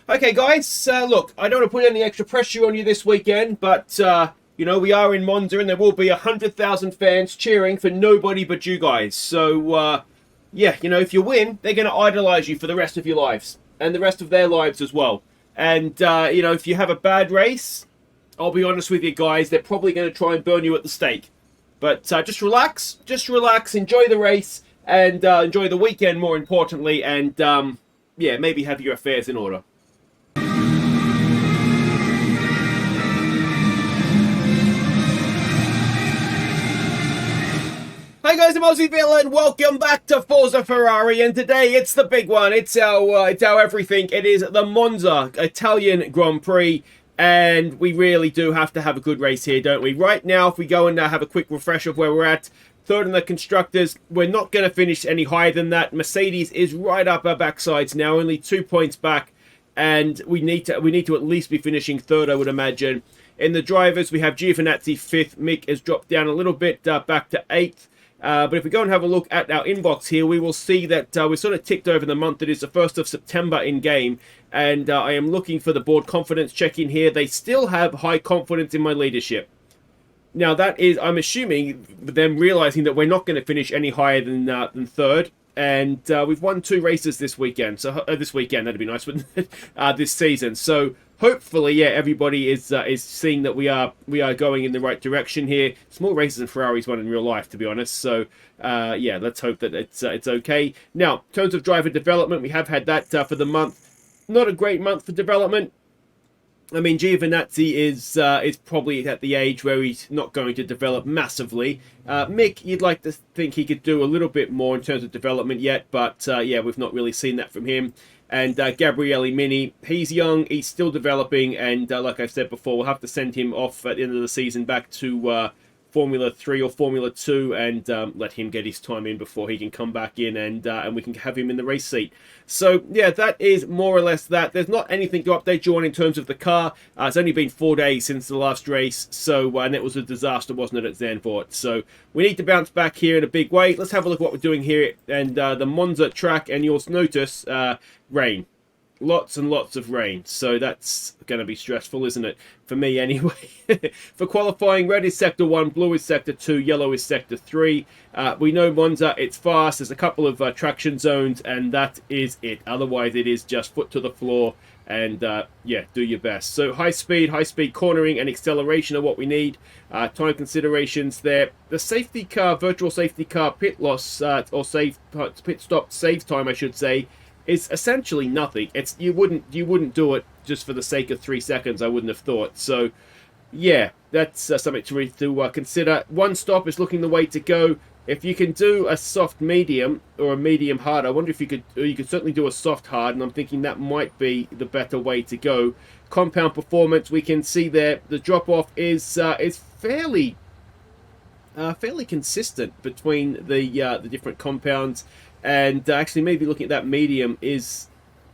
Okay, guys, look, I don't want to put any extra pressure on you this weekend, but, we are in Monza and there will be 100,000 fans cheering for nobody but you guys. So, yeah, if you win, they're going to idolize you for the rest of your lives and the rest of their lives as well. And, if you have a bad race, I'll be honest with you guys, they're probably going to try and burn you at the stake. But just relax, enjoy the race, and enjoy the weekend more importantly, and, yeah, maybe have your affairs in order. Hi guys, I'm Aussie and welcome back to Forza Ferrari, and today it's the big one. It's our everything. It is the Monza Italian Grand Prix, and we really do have to have a good race here, don't we? Right now, if we go and have a quick refresh of where we're at, third in the constructors, we're not going to finish any higher than that. Mercedes is right up our backsides now, only 2 points back, and we need to at least be finishing third, I would imagine. In the drivers, we have Giovinazzi fifth. Mick has dropped down a little bit, back to eighth. But if we go and have a look at our inbox here, we will see that we're sort of ticked over the month. It is the 1st of September in game. And I am looking for the board confidence check-in here. They still have high confidence in my leadership. Now, that is, I'm assuming, them realizing that we're not going to finish any higher than third. And we've won 2 races this weekend. So this weekend, that'd be nice, wouldn't it? This season. So hopefully, yeah, everybody is seeing that we are going in the right direction here. It's more races than Ferrari's won in real life, to be honest. So yeah, let's hope that it's okay. Now, in terms of driver development, we have had that for the month. Not a great month for development. I mean, Giovinazzi is probably at the age where he's not going to develop massively. Mick, you'd like to think he could do a little bit more in terms of development yet, but yeah, we've not really seen that from him. And Gabriele Mini, he's young, he's still developing, and like I said before, we'll have to send him off at the end of the season back to Formula 3 or Formula 2 and let him get his time in before he can come back in and we can have him in the race seat. So, yeah, that is more or less that. There's not anything to update you on in terms of the car. It's only been 4 days since the last race, so and it was a disaster, wasn't it, at Zandvoort? So we need to bounce back here in a big way. Let's have a look at what we're doing here and the Monza track, and you'll notice rain. Lots and lots of rain, so that's going to be stressful, isn't it? For me, anyway. For qualifying, red is Sector 1, blue is Sector 2, yellow is Sector 3. We know Monza, it's fast. There's a couple of traction zones, and that is it. Otherwise, it is just foot to the floor, and yeah, do your best. So high speed cornering, and acceleration are what we need. Time considerations there. The safety car, virtual safety car pit loss, or pit stop save time, I should say, is essentially nothing. It's you wouldn't do it just for the sake of 3 seconds. I wouldn't have thought. So, yeah, that's something to consider. One stop is looking the way to go. If you can do a soft medium or a medium hard, I wonder if you could certainly do a soft hard, and I'm thinking that might be the better way to go. Compound performance, we can see there the drop off is fairly consistent between the different compounds. And actually, maybe looking at that medium is,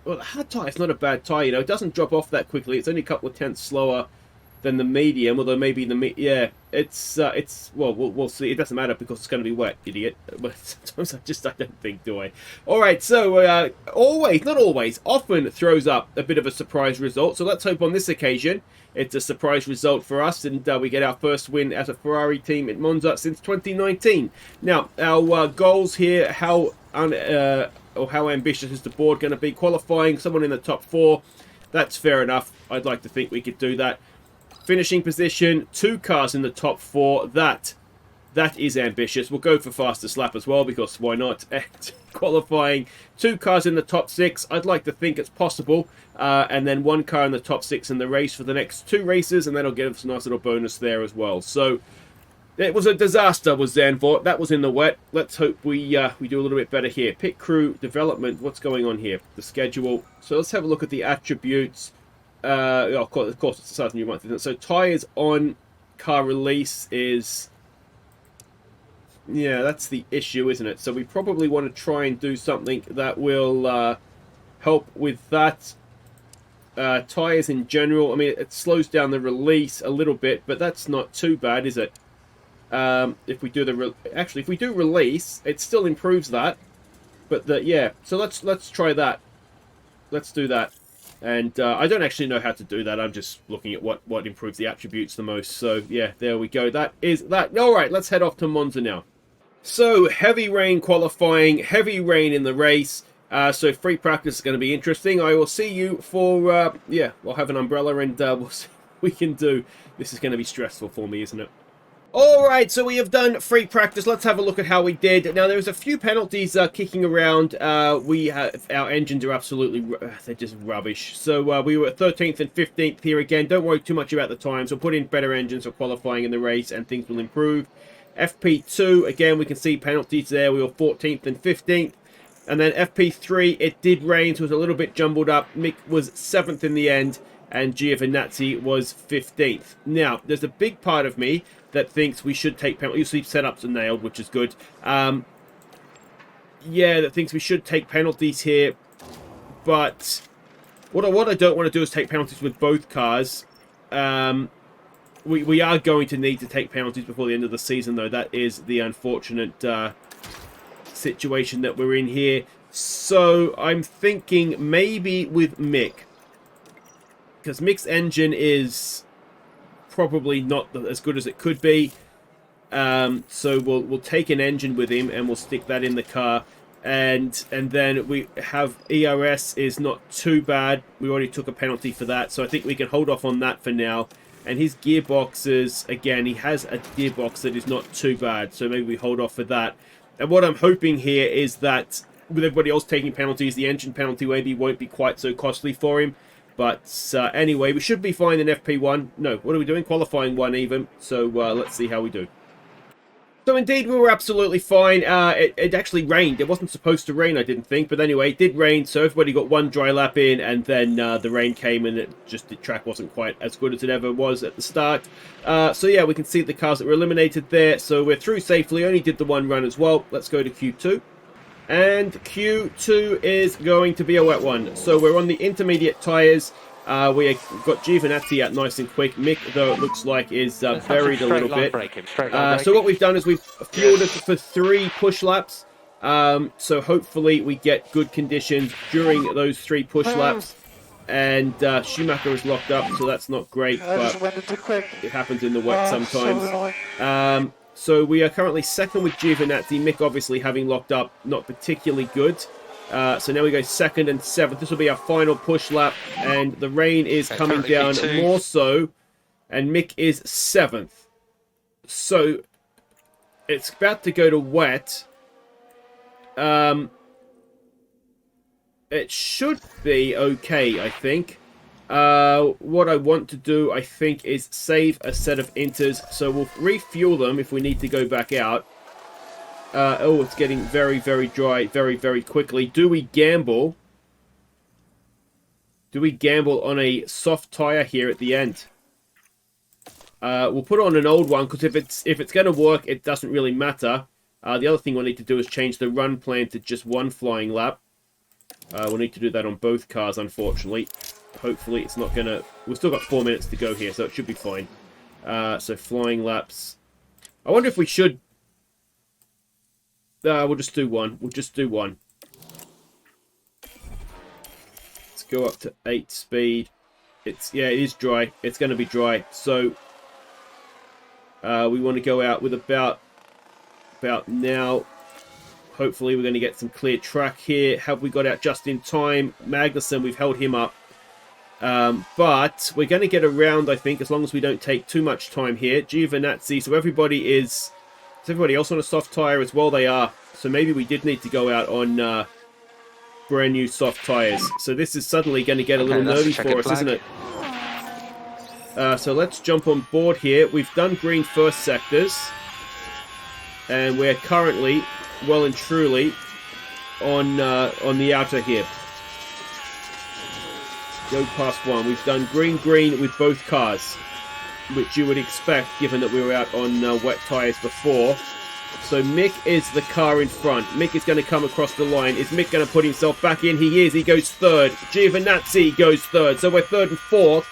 well, the hard tyre is not a bad tyre. It doesn't drop off that quickly. It's only a couple of tenths slower than the medium, although maybe yeah, it's well, we'll see. It doesn't matter because it's going to be wet, idiot. But sometimes I don't think, do I? All right, so often throws up a bit of a surprise result. So let's hope on this occasion it's a surprise result for us, and we get our first win as a Ferrari team at Monza since 2019. Now, our goals here, how ambitious is the board going to be? Qualifying someone in the top 4, that's fair enough. I'd like to think we could do that. Finishing position, 2 cars in the top 4. That is ambitious. We'll go for fastest lap as well, because why not? Qualifying, 2 cars in the top 6. I'd like to think it's possible. And then 1 car in the top 6 in the race for the next 2 races, and that'll give us a nice little bonus there as well. So it was a disaster with Zandvoort. That was in the wet. Let's hope we do a little bit better here. Pit crew development. What's going on here? The schedule. So let's have a look at the attributes. Of course, it's the start of the new month, isn't it? So tyres on, car release is, yeah, that's the issue, isn't it? So we probably want to try and do something that will help with that. Tyres in general, I mean, it slows down the release a little bit, but that's not too bad, is it? If we do if we do release, it still improves that. But yeah, so let's try that. Let's do that. And I don't actually know how to do that. I'm just looking at what improves the attributes the most. So, yeah, there we go. That is that. All right, let's head off to Monza now. So, heavy rain qualifying, heavy rain in the race. So, free practice is going to be interesting. I will see you for, yeah, we'll have an umbrella and we'll see what we can do. This is going to be stressful for me, isn't it? Alright, so we have done free practice. Let's have a look at how we did. Now, there's a few penalties kicking around. Our engines are absolutely, they're just rubbish. So we were 13th and 15th here again. Don't worry too much about the times. We'll put in better engines for qualifying in the race and things will improve. FP2, again, we can see penalties there. We were 14th and 15th. And then FP3, it did rain, so it was a little bit jumbled up. Mick was 7th in the end, and Giovinazzi was 15th. Now, there's a big part of me that thinks we should take penalties. You see setups are nailed, which is good. Yeah, that thinks we should take penalties here. But what I don't want to do is take penalties with both cars. We are going to need to take penalties before the end of the season, though. That is the unfortunate situation that we're in here. So I'm thinking maybe with Mick. Because Mick's engine is probably not as good as it could be. So we'll take an engine with him and we'll stick that in the car. And then we have ERS is not too bad. We already took a penalty for that. So I think we can hold off on that for now. And his gearboxes, again, he has a gearbox that is not too bad. So maybe we hold off for that. And what I'm hoping here is that with everybody else taking penalties, the engine penalty maybe won't be quite so costly for him. But anyway, we should be fine in FP1. No, what are we doing? Qualifying 1 even. So let's see how we do. So indeed, we were absolutely fine. It actually rained. It wasn't supposed to rain, I didn't think. But anyway, it did rain. So everybody got one dry lap in. And then the rain came and the track wasn't quite as good as it ever was at the start. So yeah, we can see the cars that were eliminated there. So we're through safely. Only did the one run as well. Let's go to Q2. And Q2 is going to be a wet one. So we're on the intermediate tyres. We got Giovinazzi out nice and quick. Mick, though, it looks like is buried a little bit. So what we've done is we've fueled it for 3 push laps. So hopefully we get good conditions during those 3 push laps. And Schumacher is locked up, so that's not great. But it happens in the wet sometimes. So we are currently 2nd with Giovinazzi. Mick obviously having locked up, not particularly good. So now we go 2nd and 7th. This will be our final push lap. And the rain is coming down more so. And Mick is 7th. So it's about to go to wet. It should be okay, I think. What I want to do, I think, is save a set of inters. So we'll refuel them if we need to go back out. Oh, it's getting very, very dry very, very quickly. Do we gamble? Do we gamble on a soft tyre here at the end? We'll put on an old one, because if it's going to work, it doesn't really matter. The other thing we'll need to do is change the run plan to just 1 flying lap. We'll need to do that on both cars, unfortunately. Hopefully it's not going to... We've still got 4 minutes to go here, so it should be fine. So flying laps. I wonder if we should... we'll just do 1. We'll just do 1. Let's go up to 8 speed. Yeah, it is dry. It's going to be dry. So we want to go out with about now. Hopefully we're going to get some clear track here. Have we got out just in time? Magnussen, we've held him up. But we're going to get around, I think, as long as we don't take too much time here. Giovinazzi, so everybody is... Is everybody else on a soft tyre as well? They are. So maybe we did need to go out on brand new soft tyres. So this is suddenly going to get a little nervy for us, isn't it? So let's jump on board here. We've done green first sectors. And we're currently, well and truly, on the outer here. Go past 1. We've done green with both cars, which you would expect given that we were out on wet tyres before. So Mick is the car in front. Mick is going to come across the line. Is Mick going to put himself back in? He is. He goes 3rd. Giovinazzi goes 3rd. So we're 3rd and 4th.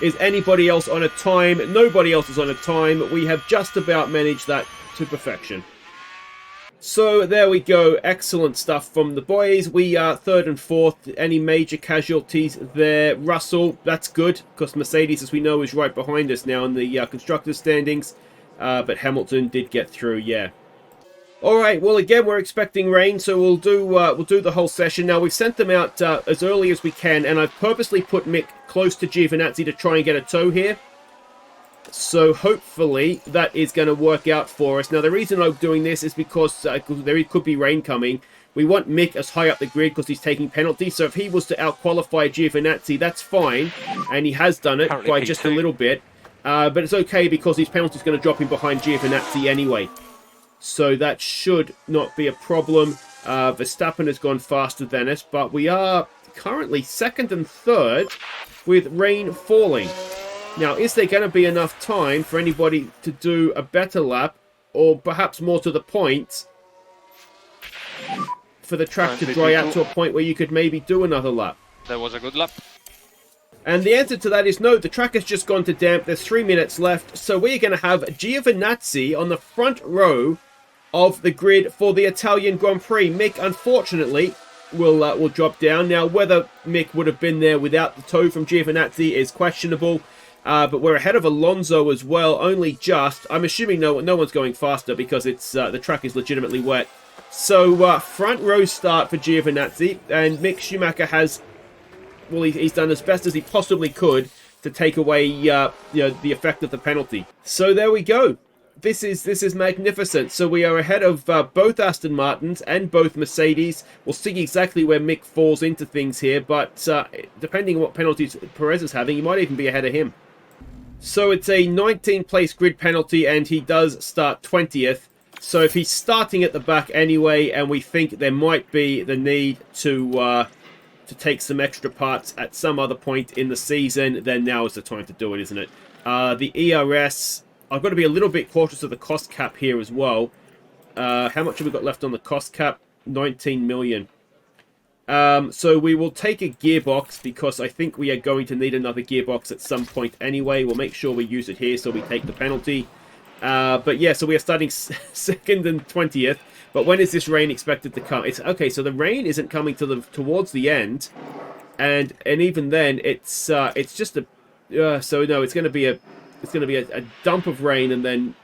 Is anybody else on a time? Nobody else is on a time. We have just about managed that to perfection. So there we go. Excellent stuff from the boys. We are third and fourth. Any major casualties there? Russell, that's good, because Mercedes, as we know, is right behind us now in the constructors standings. But Hamilton did get through, yeah. All right, well, again, we're expecting rain, so we'll do the whole session. Now, we've sent them out as early as we can, and I've purposely put Mick close to Giovinazzi to try and get a tow here. So hopefully that is going to work out for us. Now, the reason I'm doing this is because there could be rain coming. We want Mick as high up the grid because he's taking penalties. So if he was to out-qualify Giovinazzi, that's fine. And he has done it by just a little bit. But it's okay because his penalty is going to drop him behind Giovinazzi anyway. So that should not be a problem. Verstappen has gone faster than us. But we are currently second and third with rain falling. Now, is there going to be enough time for anybody to do a better lap, or perhaps more to the point, for the track to dry out to a point where you could maybe do another lap? That was a good lap. And the answer to that is no, the track has just gone to damp. There's 3 minutes left, so we're going to have Giovinazzi on the front row of the grid for the Italian Grand Prix. Mick, unfortunately, will drop down. Now, whether Mick would have been there without the tow from Giovinazzi is questionable. But we're ahead of Alonso as well, only just. I'm assuming no one's going faster because it's the track is legitimately wet. So front row start for Giovinazzi, and Mick Schumacher has, well, he's done as best as he possibly could to take away the effect of the penalty. So there we go. This is magnificent. So we are ahead of both Aston Martins and both Mercedes. We'll see exactly where Mick falls into things here, but depending on what penalties Perez is having, he might even be ahead of him. So it's a 19th-place grid penalty, and he does start 20th. So if he's starting at the back anyway, and we think there might be the need to take some extra parts at some other point in the season, then now is the time to do it, isn't it? The ERS, I've got to be a little bit cautious of the cost cap here as well. How much have we got left on the cost cap? 19 million. So we will take a gearbox because I think we are going to need another gearbox at some point anyway. We'll make sure we use it here so we take the penalty. But yeah, so we are starting second and 20th. But when is this rain expected to come? It's okay. So the rain isn't coming towards the end, and even then it's just a so no, it's going to be a dump of rain, and then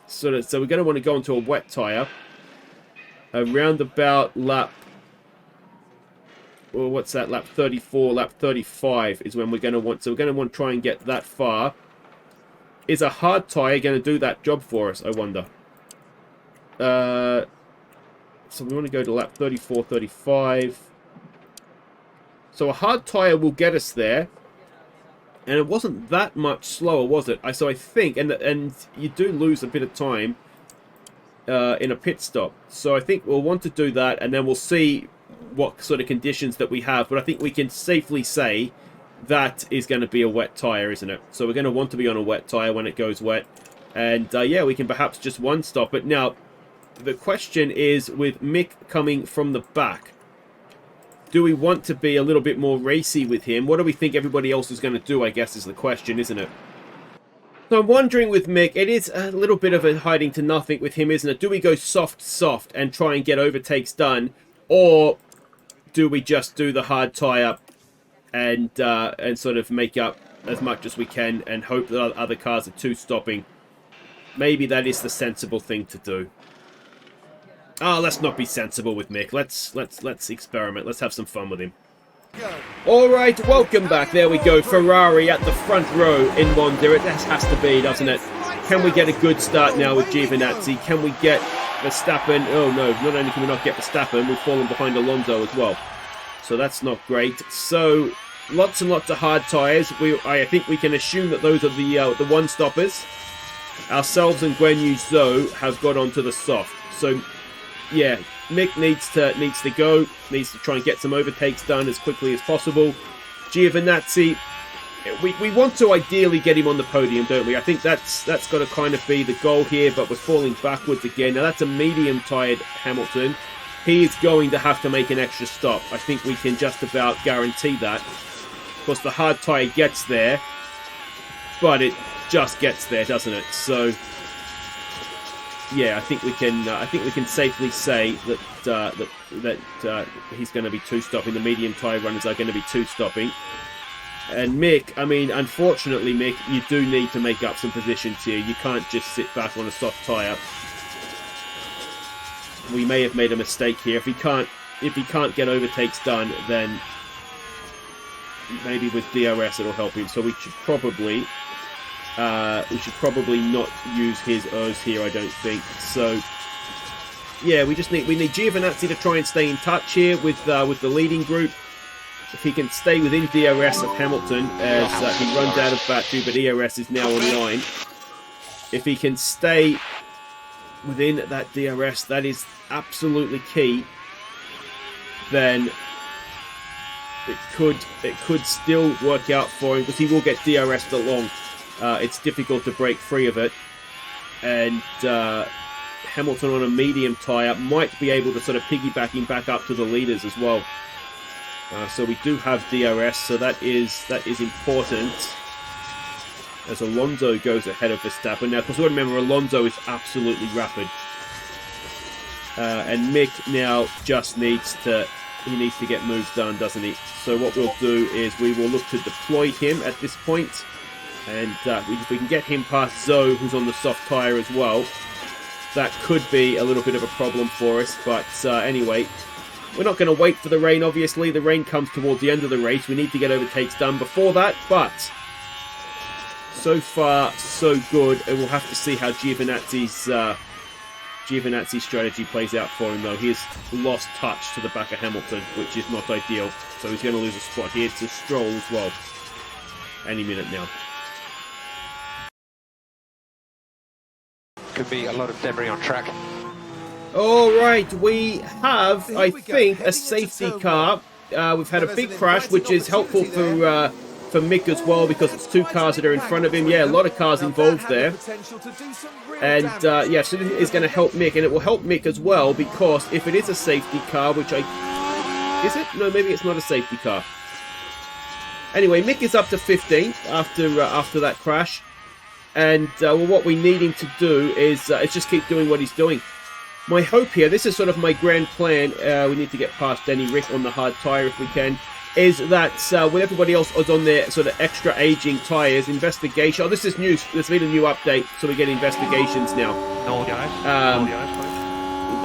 so we're going to want to go into a wet tire around about lap. Well, what's that? Lap 34, lap 35 is when we're going to want. So we're going to want to try and get that far. Is a hard tyre going to do that job for us, I wonder? So we want to go to lap 34, 35. So a hard tyre will get us there. And it wasn't that much slower, was it? So I think, and you do lose a bit of time in a pit stop. So I think we'll want to do that, and then we'll see what sort of conditions that we have. But I think we can safely say that is going to be a wet tyre, isn't it? So we're going to want to be on a wet tyre when it goes wet. And yeah, we can perhaps just one stop it. Now, the question is, with Mick coming from the back, do we want to be a little bit more racy with him? What do we think everybody else is going to do, I guess, is the question, isn't it? So I'm wondering with Mick, it is a little bit of a hiding to nothing with him, isn't it? Do we go soft and try and get overtakes done? Or do we just do the hard tyre and sort of make up as much as we can and hope that other cars are two-stopping? Maybe that is the sensible thing to do. Oh, let's not be sensible with Mick. Let's experiment. Let's have some fun with him. All right, welcome back. There we go. Ferrari at the front row in Monza. It has to be, doesn't it? Can we get a good start now with Giovinazzi? Can we get Verstappen? Oh no, not only can we not get Verstappen, we've fallen behind Alonso as well. So that's not great. So lots and lots of hard tyres. I think we can assume that those are the one-stoppers. Ourselves and Guan Yu Zhou have got onto the soft. So yeah, Mick needs to go, needs to try and get some overtakes done as quickly as possible. Giovinazzi, we want to ideally get him on the podium, don't we? I think that's got to kind of be the goal here, but we're falling backwards again. Now that's a medium-tired Hamilton. He is going to have to make an extra stop. I think we can just about guarantee that. Of course, the hard tyre gets there, but it just gets there, doesn't it? So yeah, I think we can safely say that he's going to be two-stopping. The medium tyre runners are going to be two-stopping. And Mick, I mean, unfortunately, Mick, you do need to make up some positions here. You can't just sit back on a soft tyre. We may have made a mistake here. If he can't get overtakes done, then maybe with DRS it'll help him. So we should probably not use his O's here, I don't think. So yeah, we need Giovinazzi to try and stay in touch here with the leading group. If he can stay within DRS of Hamilton as he runs out of battery, but ERS is now online. If he can stay within that DRS, that is absolutely key. Then it could still work out for him, because he will get DRS'd along. It's difficult to break free of it, and Hamilton on a medium tyre might be able to sort of piggyback him back up to the leaders as well. So we do have DRS, so that is important. As Alonso goes ahead of Verstappen now, because remember, Alonso is absolutely rapid, and Mick now just needs to get moves done, doesn't he? So what we'll do is we will look to deploy him at this point. And if we can get him past Zoe, who's on the soft tyre as well, that could be a little bit of a problem for us. But anyway, we're not going to wait for the rain, obviously. The rain comes towards the end of the race. We need to get overtakes done before that. But so far, so good. And we'll have to see how Giovinazzi's strategy plays out for him, though. He has lost touch to the back of Hamilton, which is not ideal. So he's going to lose a spot here to Stroll as well. Any minute now. Could be a lot of debris on track. All right, we have, I think, a safety car. We've had a big crash, which is helpful for Mick as well, because it's two cars that are in front of him. Yeah, a lot of cars involved there. And yeah, so this is going to help Mick, and it will help Mick as well, because if it is a safety car, which is it? No, maybe it's not a safety car. Anyway, Mick is up to 15th after that crash. And well, what we need him to do is just keep doing what he's doing. My hope here, this is sort of my grand plan, we need to get past Denny Rick on the hard tyre if we can, is that when everybody else is on their sort of extra aging tyres, investigation, oh, this is new, there's been a new update, so we get investigations now.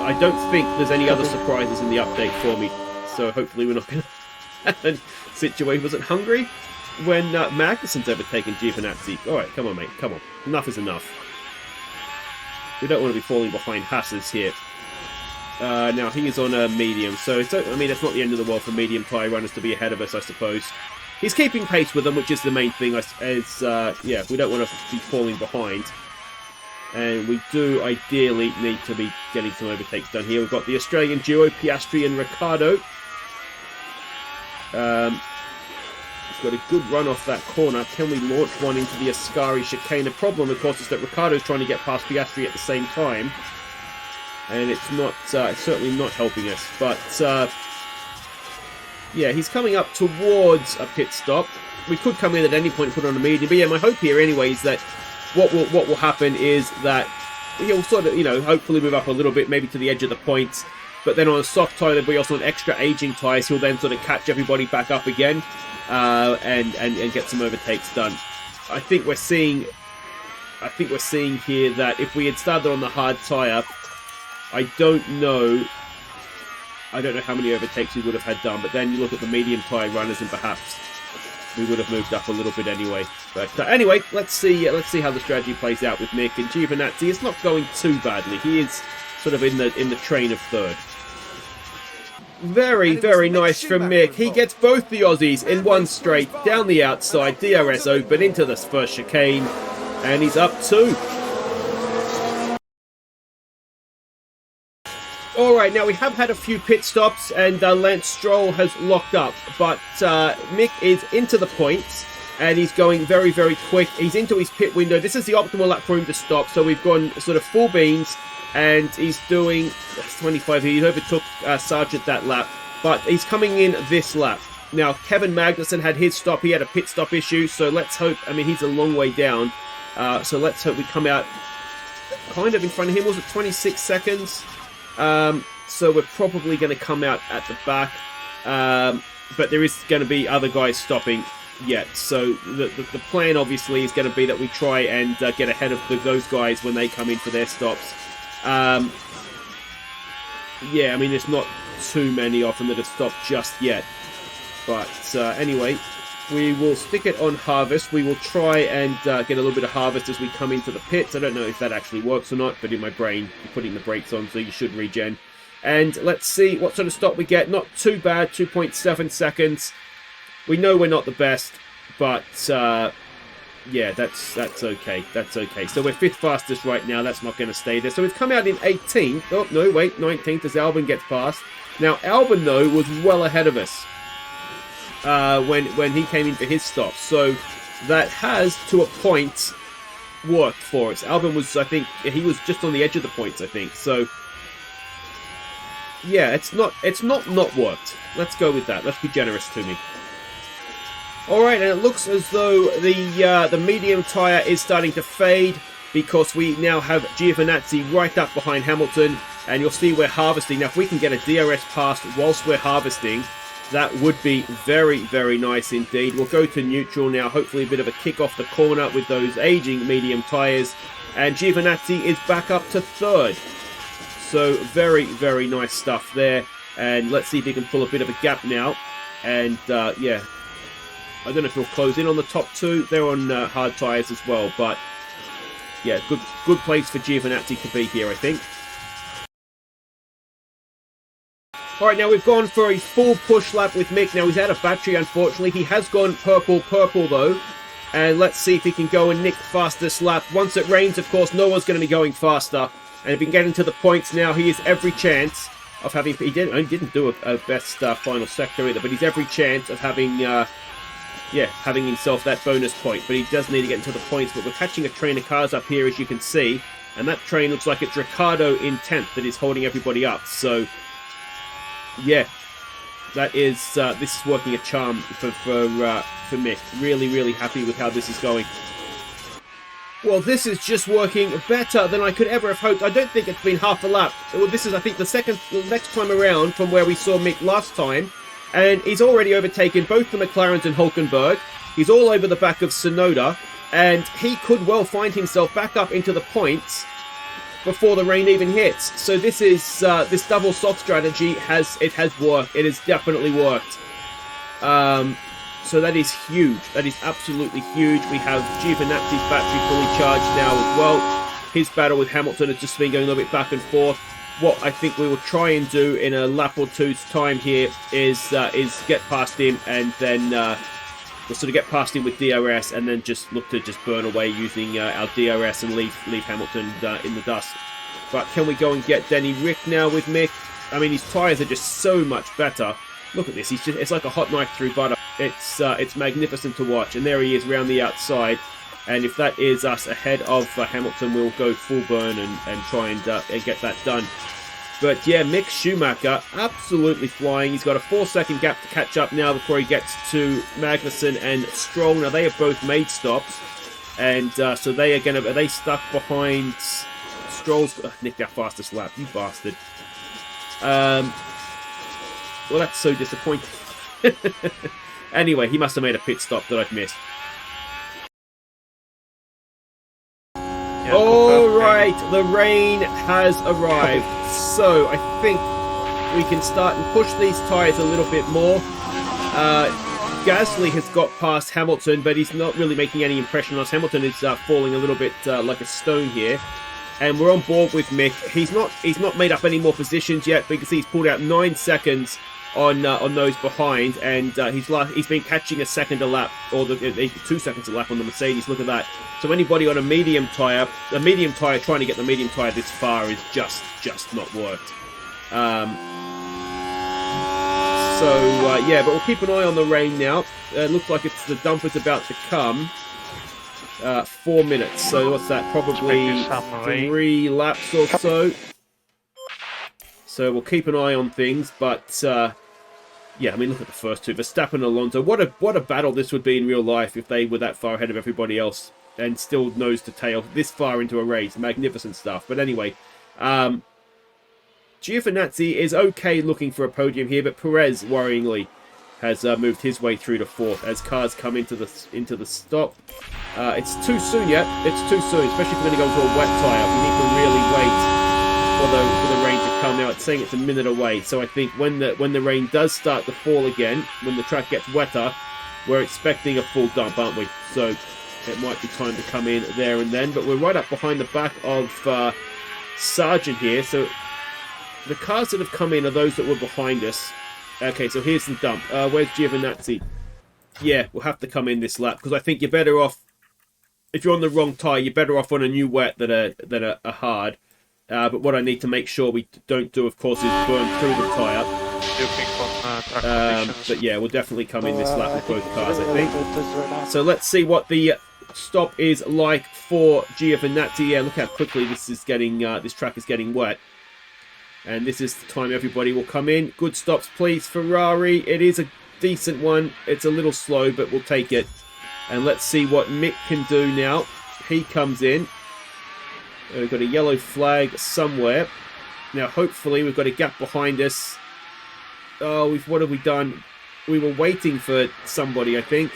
I don't think there's any other surprises in the update for me, so hopefully we're not going to have a situation. Was it Hungary? When Magnussen's overtaken Giovinazzi. Alright, come on, mate, come on. Enough is enough. We don't want to be falling behind Hasses here. Now, he is on a medium, so it's, I mean, it's not the end of the world for medium tyre runners to be ahead of us, I suppose. He's keeping pace with them, which is the main thing. Yeah, we don't want to be falling behind. And we do ideally need to be getting some overtakes done here. We've got the Australian duo, Piastri and Ricciardo. Got a good run off that corner. Can we launch one into the Ascari chicane? The problem, of course, is that Ricciardo's trying to get past Piastri at the same time, and it's not it's certainly not helping us. But yeah, he's coming up towards a pit stop. We could come in at any point and put on a medium, but yeah, my hope here anyway is that what will happen is that he'll sort of, you know, hopefully move up a little bit, maybe to the edge of the points. But then on a soft tyre, there'll be also an extra aging tyres. He'll then sort of catch everybody back up again. And get some overtakes done. I think we're seeing here that if we had started on the hard tyre, I don't know how many overtakes we would have had done. But then you look at the medium tyre runners, and perhaps we would have moved up a little bit anyway. But anyway, let's see how the strategy plays out with Mick and Giovinazzi. It's not going too badly. He is sort of in the train of third. Very, very nice from Mick. He gets both the Aussies in one straight, down the outside, DRS open into this first chicane, and he's up 2. Alright, now we have had a few pit stops, and Lance Stroll has locked up, but Mick is into the points, and he's going very, very quick. He's into his pit window. This is the optimal lap for him to stop, so we've gone sort of full beans. And he's doing 25 here. He overtook Sargent that lap, but he's coming in this lap. Now, Kevin Magnussen had his stop. He had a pit stop issue, so let's hope, I mean, he's a long way down, so let's hope we come out kind of in front of him. Was it 26 seconds? So we're probably going to come out at the back. But there is going to be other guys stopping yet. So the plan obviously is going to be that we try and get ahead of those guys when they come in for their stops. Yeah, I mean, there's not too many of them that have stopped just yet. But anyway, we will stick it on harvest. We will try and get a little bit of harvest as we come into the pits. I don't know if that actually works or not, but in my brain, you're putting the brakes on, so you should regen. And let's see what sort of stop we get. Not too bad, 2.7 seconds. We know we're not the best, but yeah, that's okay. That's okay. So we're 5th fastest right now. That's not going to stay there. So we've come out in 18th. Oh, no, wait, 19th as Albon gets past. Now, Albon, though, was well ahead of us when he came in for his stop. So that has, to a point, worked for us. Albon was, I think, he was just on the edge of the points, I think. So yeah, it's not worked. Let's go with that. Let's be generous to me. Alright, and it looks as though the medium tyre is starting to fade because we now have Giovinazzi right up behind Hamilton, and you'll see we're harvesting. Now, if we can get a DRS past whilst we're harvesting, that would be very, very nice indeed. We'll go to neutral now, hopefully a bit of a kick off the corner with those aging medium tyres, and Giovinazzi is back up to 3rd. So very, very nice stuff there. And let's see if he can pull a bit of a gap now. And yeah, I don't know if he'll close in on the top 2. They're on hard tyres as well. But yeah, good place for Giovinazzi to be here, I think. Alright, now we've gone for a full push lap with Mick. Now he's out of battery, unfortunately. He has gone purple though. And let's see if he can go and nick fastest lap. Once it rains, of course, no one's going to be going faster. And if he can get into the points now, he has every chance of having... He didn't do a best final sector either, but he's every chance of having... yeah, having himself that bonus point. But he does need to get into the points. But we're catching a train of cars up here, as you can see. And that train looks like it's Ricciardo in 10th that is holding everybody up. So, yeah, that is... this is working a charm for Mick. Really, really happy with how this is going. Well, this is just working better than I could ever have hoped. I don't think it's been half a lap. Well, this is, I think, the next time around from where we saw Mick last time. And he's already overtaken both the McLarens and Hulkenberg. He's all over the back of Tsunoda. And he could well find himself back up into the points before the rain even hits. So this is this double sock strategy has worked. It has definitely worked. So that is huge. That is absolutely huge. We have Giovinazzi's battery fully charged now as well. His battle with Hamilton has just been going a little bit back and forth. What I think we will try and do in a lap or two's time here is get past him, and then we'll sort of get past him with DRS, and then just look to just burn away using our DRS and leave Hamilton in the dust. But can we go and get Denny Rick now with Mick? I mean, his tyres are just so much better. Look at this. It's like a hot knife through butter. It's magnificent to watch. And there he is around the outside. And if that is us ahead of Hamilton, we'll go full burn and try and get that done. But yeah, Mick Schumacher absolutely flying. He's got a 4-second gap to catch up now before he gets to Magnussen and Stroll. Now they have both made stops, and so they are they stuck behind Stroll's. Nicked our fastest lap, you bastard. Well, that's so disappointing. Anyway, he must have made a pit stop that I've missed. Yeah, alright, the rain has arrived. So, I think we can start and push these tyres a little bit more. Gasly has got past Hamilton, but he's not really making any impression on us. Hamilton is falling a little bit like a stone here. And we're on board with Mick. He's not made up any more positions yet, because he's pulled out 9 seconds on those behind, and he's been catching a second a lap, or 2 seconds a lap on the Mercedes. Look at that. So anybody on a medium tyre trying to get the medium tyre this far is just not worked. Yeah, but we'll keep an eye on the rain now. Looks like the dumper's about to come. 4 minutes. So what's that? Probably 3 laps or so. So we'll keep an eye on things, but yeah, I mean, look at the first two, Verstappen and Alonso. What a battle this would be in real life if they were that far ahead of everybody else. and still nose to tail this far into a race. Magnificent stuff. But anyway, Giovinazzi is okay looking for a podium here, but Perez, worryingly, has moved his way through to fourth as cars come into the stop. It's too soon yet. It's too soon, especially if we're going to go into a wet tyre. We need to really wait for the rain to come. Now it's saying it's a minute away, so I think when the rain does start to fall again, when the track gets wetter, we're expecting a full dump, aren't we? So it might be time to come in there and then. But we're right up behind the back of Sargent here, so the cars that have come in are those that were behind us. Okay, so here's the dump. Where's Giovinazzi? Yeah, we'll have to come in this lap because I think you're better off. If you're on the wrong tyre, you're better off on a new wet than a hard. But what I need to make sure we don't do, of course, is burn through the tyre. But yeah, we'll definitely come in this lap with both cars, I think. So let's see what the stop is like for Giovinazzi. Yeah, look how quickly this is getting. This track is getting wet. And this is the time everybody will come in. Good stops, please, Ferrari. It is a decent one. It's a little slow, but we'll take it. And let's see what Mick can do now. He comes in. We've got a yellow flag somewhere. Now, hopefully, we've got a gap behind us. Oh, what have we done? We were waiting for somebody, I think.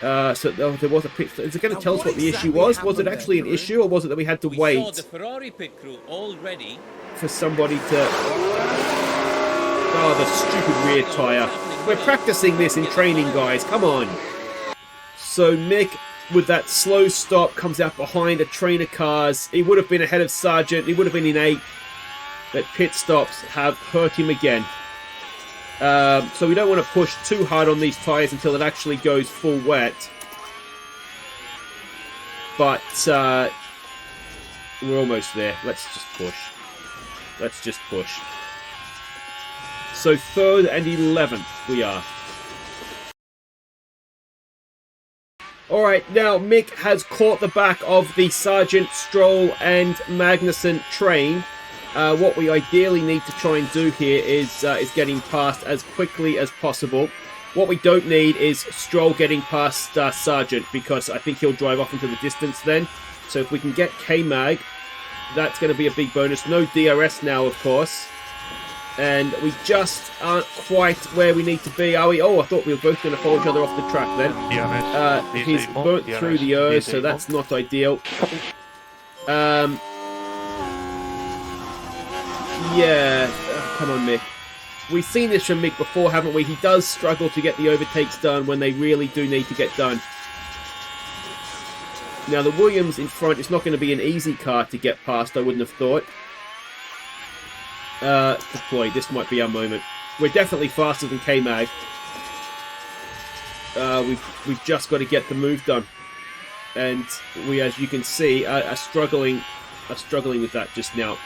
There was a pit. Is it going to tell us what the issue was? Was it actually an issue, or was it that we had to wait? Saw the Ferrari pit crew already for somebody to... Oh, the stupid rear tyre. We're practicing this in training, guys. Come on. So Mick, with that slow stop, comes out behind a train of cars. He would have been ahead of Sargent. He would have been in 8th. But pit stops have hurt him again. So we don't want to push too hard on these tyres until it actually goes full wet. But we're almost there. Let's just push. Let's just push. So 3rd and 11th we are. Alright, now Mick has caught the back of the Sargent, Stroll and Magnussen train. What we ideally need to try and do here is getting past as quickly as possible. What we don't need is Stroll getting past Sargent, because I think he'll drive off into the distance then. So if we can get K-Mag, that's going to be a big bonus. No DRS now, of course. And we just aren't quite where we need to be, are we? Oh, I thought we were both going to follow each other off the track then. He's burnt through the Urs, so that's not ideal. Yeah, come on, Mick. We've seen this from Mick before, haven't we? He does struggle to get the overtakes done when they really do need to get done. Now, the Williams in front, it's not going to be an easy car to get past, I wouldn't have thought. Boy, this might be our moment. We're definitely faster than K-Mag. We've just got to get the move done. And we, as you can see, are struggling with that just now.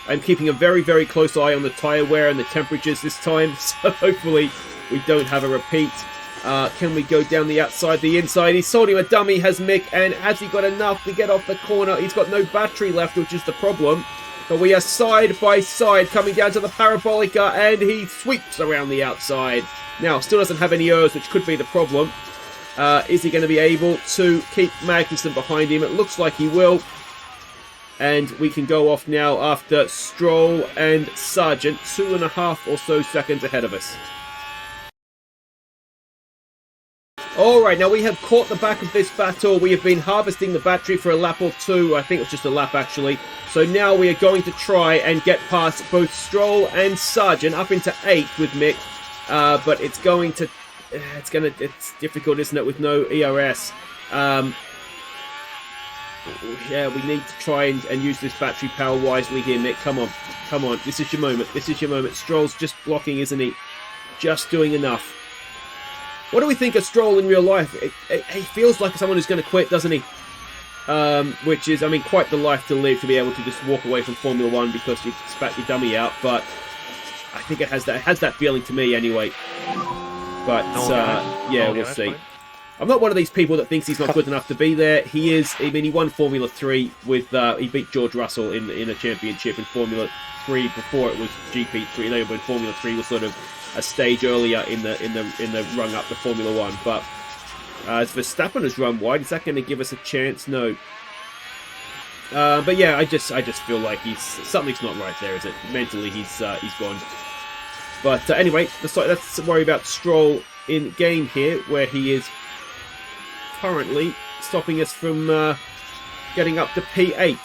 I'm keeping a very, very close eye on the tyre wear and the temperatures this time, so hopefully we don't have a repeat. Can we go down the outside, the inside? He's sold him a dummy, has Mick, and has he got enough to get off the corner? He's got no battery left, which is the problem. But we are side by side coming down to the Parabolica, and he sweeps around the outside. Now, still doesn't have any Urs, which could be the problem. Is he going to be able to keep Magnussen behind him? It looks like he will. And we can go off now after Stroll and Sargent, 2.5 or so seconds ahead of us. Alright, now we have caught the back of this battle. We have been harvesting the battery for a lap or two. I think it was just a lap, actually. So now we are going to try and get past both Stroll and Sargent up into 8th with Mick. But it's difficult, isn't it, with no ERS. Yeah, we need to try and use this battery power wisely here, Mick. Come on. Come on. This is your moment. This is your moment. Stroll's just blocking, isn't he? Just doing enough. What do we think of Stroll in real life? He feels like someone who's going to quit, doesn't he? Which is, I mean, quite the life to live, to be able to just walk away from Formula 1 because you spat your dummy out. But I think it has that feeling to me anyway. But, yeah, we'll see. I'm not one of these people that thinks he's not good enough to be there. He is. I mean, he won Formula 3 with... he beat George Russell in a championship in Formula 3 before it was GP3. They were in Formula 3 was sort of a stage earlier in the run up to Formula 1. But As Verstappen has run wide, is that going to give us a chance? No. But yeah, I just feel like something's not right there, is it? Mentally, he's gone. But anyway, let's worry about Stroll in game here, where he is currently stopping us from getting up to P8,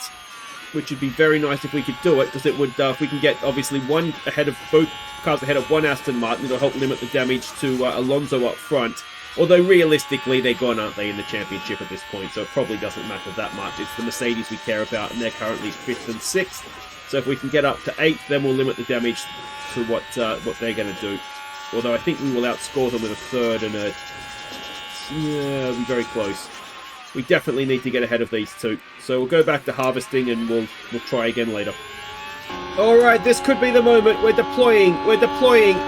which would be very nice if we could do it, because it would, if we can get obviously both cars ahead of one Aston Martin, it'll help limit the damage to Alonso up front. Although realistically, they're gone, aren't they, in the championship at this point, so it probably doesn't matter that much. It's the Mercedes we care about, and they're currently 5th and 6th. So if we can get up to 8th, then we'll limit the damage to what they're going to do. Although I think we will outscore them with a 3rd and a... Yeah, it'll be very close. We definitely need to get ahead of these two. So we'll go back to harvesting, and we'll try again later. Alright, this could be the moment. We're deploying.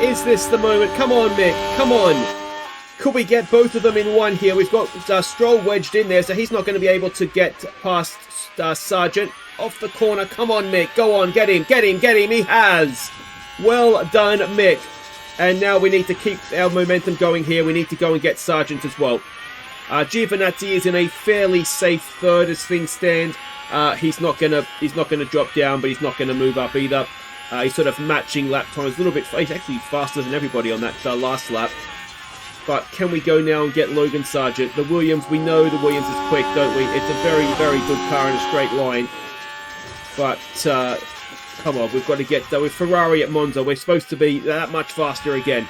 Is this the moment? Come on, Mick. Come on. Could we get both of them in one here? We've got Stroll wedged in there, so he's not going to be able to get past Sargent. Off the corner. Come on, Mick. Go on. Get him. He has. Well done, Mick. And now we need to keep our momentum going here. We need to go and get Sargent as well. Giovinazzi is in a fairly safe 3rd as things stand. He's not gonna drop down, but he's not gonna move up either. He's sort of matching lap times a little bit. He's actually faster than everybody on that last lap. But can we go now and get Logan Sargent? The Williams, we know the Williams is quick, don't we? It's a very, very good car in a straight line. But, come on, we've got to get... with Ferrari at Monza, we're supposed to be that much faster again.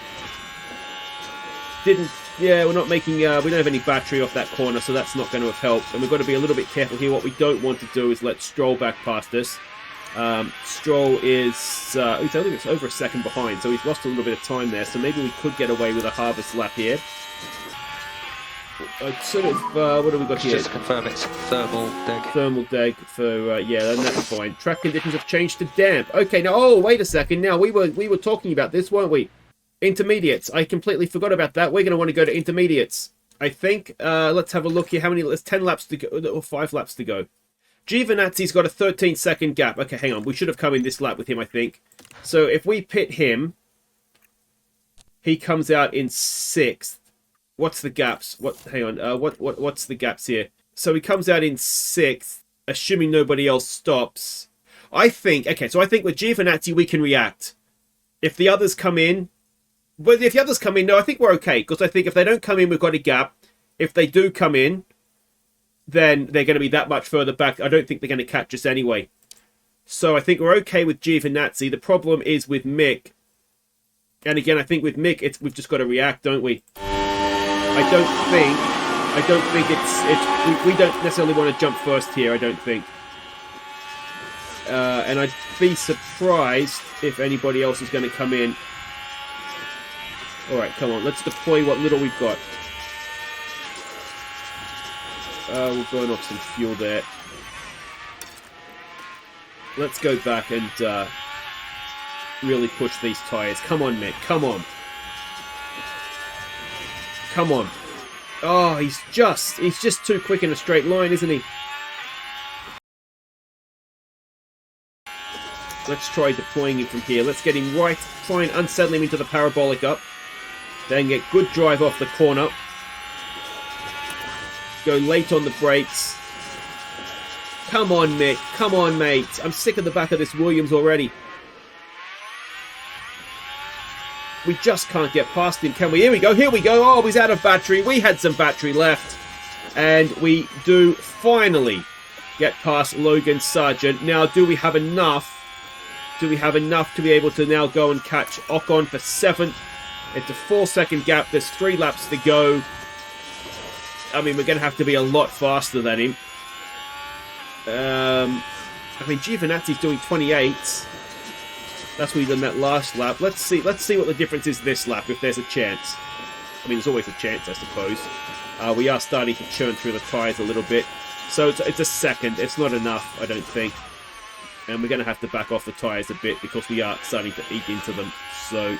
Yeah, we're not making... we don't have any battery off that corner, so that's not going to have helped. And we've got to be a little bit careful here. What we don't want to do is let Stroll back past us. Stroll is, I think it's over a second behind, so he's lost a little bit of time there, so maybe we could get away with a harvest lap here. Sort of, what have we got here? Just to confirm it's thermal deg. Thermal deg for, yeah, then that's fine. Track conditions have changed to damp. Okay, now, oh, wait a second, now, we were talking about this, weren't we? Intermediates, I completely forgot about that. We're going to want to go to intermediates, I think. Let's have a look here, there's 10 laps to go, or 5 laps to go. Giovinazzi's got a 13-second gap. Okay, hang on. We should have come in this lap with him, I think. So if we pit him, he comes out in 6th. What's the gaps? Hang on. What's the gaps here? So he comes out in 6th, assuming nobody else stops. I think with Giovinazzi we can react. If the others come in, no, I think we're okay, because I think if they don't come in, we've got a gap. If they do come in, then they're going to be that much further back. I don't think they're going to catch us anyway. So I think we're okay with Giovinazzi. The problem is with Mick. And again, I think with Mick, we've just got to react, don't we? I don't think we don't necessarily want to jump first here, I don't think. And I'd be surprised if anybody else is going to come in. Alright, come on, let's deploy what little we've got. We'll burn off some fuel there. Let's go back and really push these tyres. Come on, Mick. Come on. Come on. Oh, he's just too quick in a straight line, isn't he? Let's try deploying him from here. Let's get him right. Try and unsettle him into the parabolic up. Then get good drive off the corner. Go late on the brakes. Come on, Mick. Come on, mate. I'm sick of the back of this Williams already. We just can't get past him, can we? Here we go. Here we go. Oh, he's out of battery. We had some battery left. And we do finally get past Logan Sargent. Now, do we have enough? Do we have enough to be able to now go and catch Ocon for 7th? It's a 4-second gap. There's 3 laps to go. I mean, we're going to have to be a lot faster than him. I mean, Giovinazzi's doing 28. That's what he done that last lap. Let's see what the difference is this lap, if there's a chance. I mean, there's always a chance, I suppose. We are starting to churn through the tyres a little bit. So it's a second. It's not enough, I don't think. And we're going to have to back off the tyres a bit because we are starting to eat into them. So...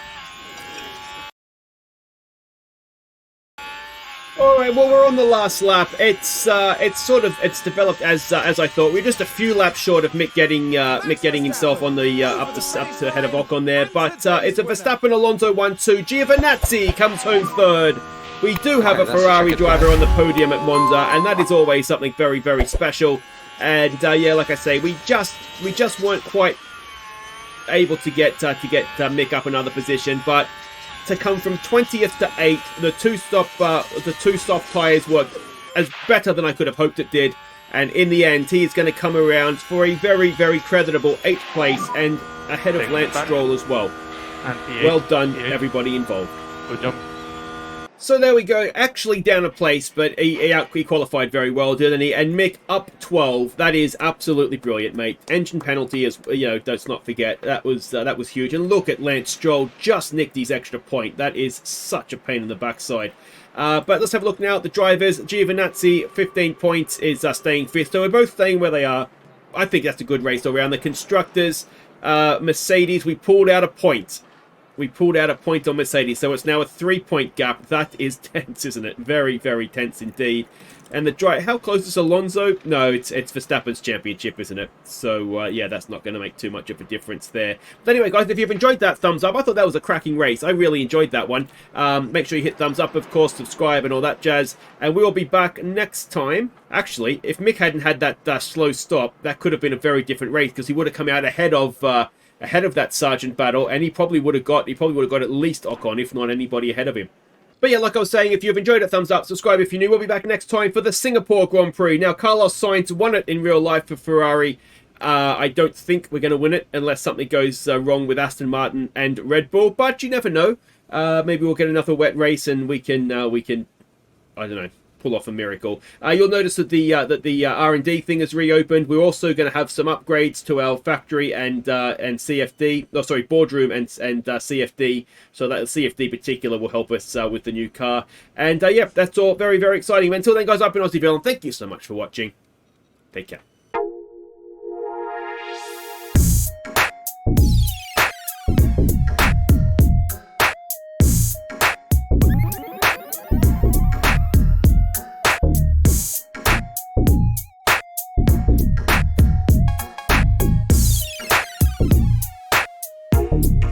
Alright, well, we're on the last lap. It's developed as I thought. We're just a few laps short of Mick getting himself on the up to head of Ocon there. But it's a Verstappen Alonso 1-2. Giovinazzi comes home 3rd. we do have a that's a Ferrari checkered driver flag. on the podium at Monza, and that is always something very, very special. And yeah, like I say, we just weren't quite able to get Mick up another position, but to come from 20th to 8th, the two soft tyres worked as better than I could have hoped it did. And in the end, he is going to come around for a very, very creditable 8th place and ahead of Lance Stroll as well. And Well done, everybody involved. Good job. So there we go. Actually down a place, but he qualified very well, didn't he? And Mick up 12. That is absolutely brilliant, mate. Engine penalty, as you know, let's not forget. That was huge. And look at Lance Stroll, just nicked his extra point. That is such a pain in the backside. But let's have a look now at the drivers. Giovinazzi, 15 points, is staying 5th. So we're both staying where they are. I think that's a good race all around. The constructors, Mercedes, we pulled out a point. We pulled out a point on Mercedes, so it's now a 3-point gap. That is tense, isn't it? Very, very tense indeed. And the drive, how close is Alonso? No, it's Verstappen's championship, isn't it? So, yeah, that's not going to make too much of a difference there. But anyway, guys, if you've enjoyed that, thumbs up. I thought that was a cracking race. I really enjoyed that one. Make sure you hit thumbs up, of course, subscribe and all that jazz. And we will be back next time. Actually, if Mick hadn't had that slow stop, that could have been a very different race, because he would have come out ahead of that Sargent battle, and he probably would have got at least Ocon, if not anybody ahead of him. But yeah, like I was saying, if you've enjoyed it, thumbs up, subscribe if you're new. We'll be back next time for the Singapore Grand Prix. Now, Carlos Sainz won it in real life for Ferrari. I don't think we're going to win it unless something goes wrong with Aston Martin and Red Bull, but you never know. Maybe we'll get another wet race and we can I don't know, pull off a miracle. You'll notice that the R&D thing has reopened. We're also going to have some upgrades to our factory and CFD. No, sorry, boardroom and CFD. So that CFD particular will help us with the new car. And yeah, that's all very, very exciting. Until then, guys, I've been Aussie Villain. Thank you so much for watching. Take care.